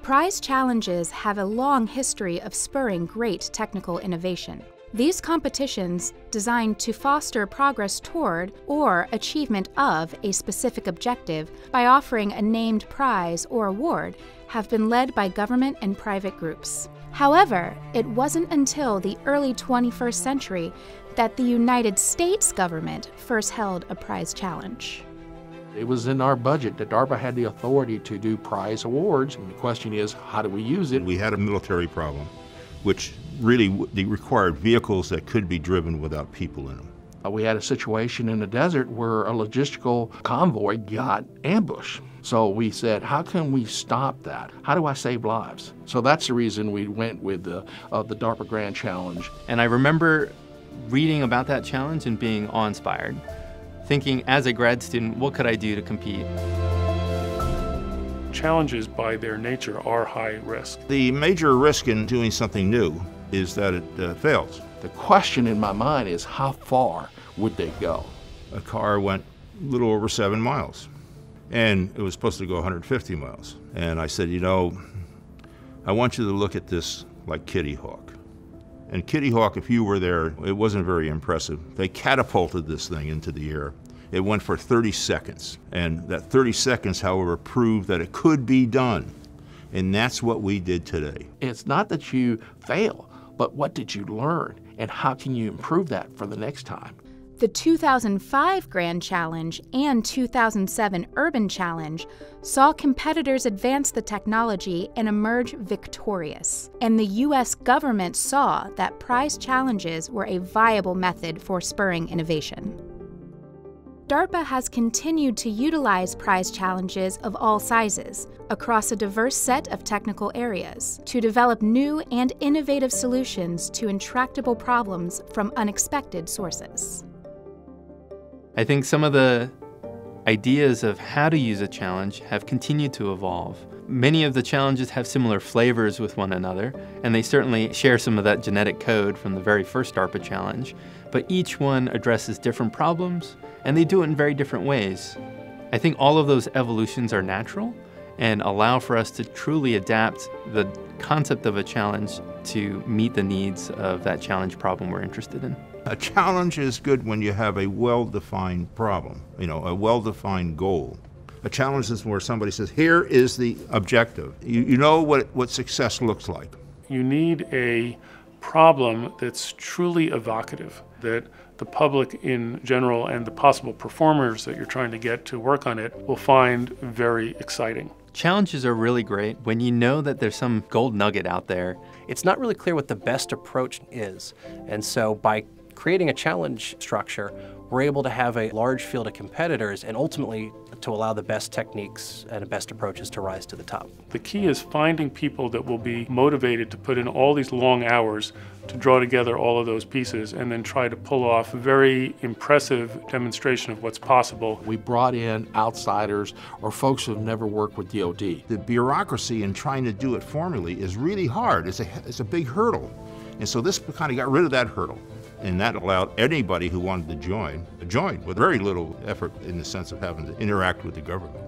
Prize challenges have a long history of spurring great technical innovation. These competitions, designed to foster progress toward or achievement of a specific objective by offering a named prize or award, have been led by government and private groups. However, it wasn't until the early 21st century that the United States government first held a prize challenge. It was in our budget that DARPA had the authority to do prize awards, and the question is, how do we use it? We had a military problem, which really required vehicles that could be driven without people in them. We had a situation in the desert where a logistical convoy got ambushed. So we said, how can we stop that? How do I save lives? So that's the reason we went with the DARPA Grand Challenge. And I remember reading about that challenge and being awe-inspired, thinking as a grad student, what could I do to compete? Challenges by their nature are high risk. The major risk in doing something new is that it fails. The question in my mind is, how far would they go? A car went a little over 7 miles, and it was supposed to go 150 miles. And I said, you know, I want you to look at this like Kitty Hawk. And Kitty Hawk, if you were there, it wasn't very impressive. They catapulted this thing into the air. It went for 30 seconds. And that 30 seconds, however, proved that it could be done. And that's what we did today. It's not that you fail, but what did you learn? And how can you improve that for the next time? The 2005 Grand Challenge and 2007 Urban Challenge saw competitors advance the technology and emerge victorious. And the U.S. government saw that prize challenges were a viable method for spurring innovation. DARPA has continued to utilize prize challenges of all sizes across a diverse set of technical areas to develop new and innovative solutions to intractable problems from unexpected sources. I think some of the ideas of how to use a challenge have continued to evolve. Many of the challenges have similar flavors with one another, and they certainly share some of that genetic code from the very first DARPA challenge, but each one addresses different problems, and they do it in very different ways. I think all of those evolutions are natural and allow for us to truly adapt the concept of a challenge to meet the needs of that challenge problem we're interested in. A challenge is good when you have a well-defined problem, you know, a well-defined goal. A challenge is where somebody says, here is the objective. You know what success looks like. You need a problem that's truly evocative, that the public in general and the possible performers that you're trying to get to work on it will find very exciting. Challenges are really great when you know that there's some gold nugget out there. It's not really clear what the best approach is, and so by creating a challenge structure, we're able to have a large field of competitors and ultimately to allow the best techniques and best approaches to rise to the top. The key is finding people that will be motivated to put in all these long hours to draw together all of those pieces and then try to pull off a very impressive demonstration of what's possible. We brought in outsiders or folks who have never worked with DOD. The bureaucracy in trying to do it formally is really hard. It's a big hurdle. And so this kind of got rid of that hurdle. And that allowed anybody who wanted to join with very little effort in the sense of having to interact with the government.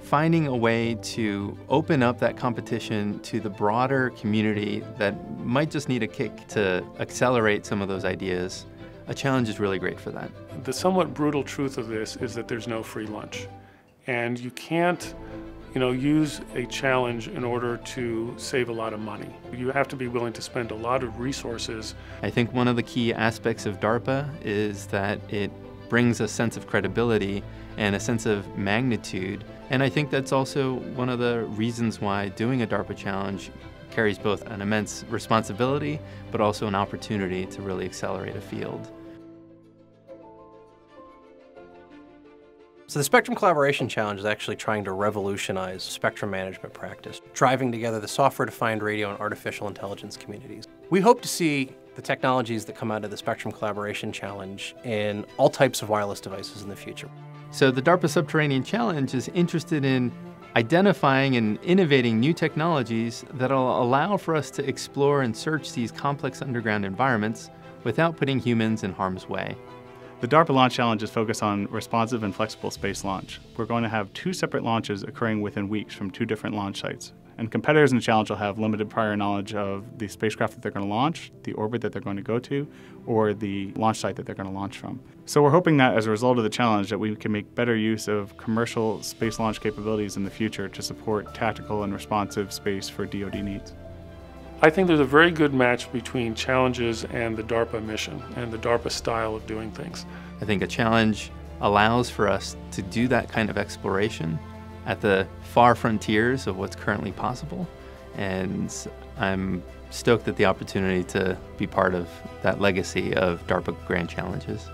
Finding a way to open up that competition to the broader community that might just need a kick to accelerate some of those ideas, a challenge is really great for that. The somewhat brutal truth of this is that there's no free lunch. And you can't use a challenge in order to save a lot of money. You have to be willing to spend a lot of resources. I think one of the key aspects of DARPA is that it brings a sense of credibility and a sense of magnitude. And I think that's also one of the reasons why doing a DARPA challenge carries both an immense responsibility, but also an opportunity to really accelerate a field. So the Spectrum Collaboration Challenge is actually trying to revolutionize spectrum management practice, driving together the software-defined radio and artificial intelligence communities. We hope to see the technologies that come out of the Spectrum Collaboration Challenge in all types of wireless devices in the future. So the DARPA Subterranean Challenge is interested in identifying and innovating new technologies that will allow for us to explore and search these complex underground environments without putting humans in harm's way. The DARPA Launch Challenge is focused on responsive and flexible space launch. We're going to have 2 separate launches occurring within weeks from 2 different launch sites. And competitors in the challenge will have limited prior knowledge of the spacecraft that they're going to launch, the orbit that they're going to go to, or the launch site that they're going to launch from. So we're hoping that as a result of the challenge that we can make better use of commercial space launch capabilities in the future to support tactical and responsive space for DoD needs. I think there's a very good match between challenges and the DARPA mission and the DARPA style of doing things. I think a challenge allows for us to do that kind of exploration at the far frontiers of what's currently possible, and I'm stoked at the opportunity to be part of that legacy of DARPA Grand Challenges.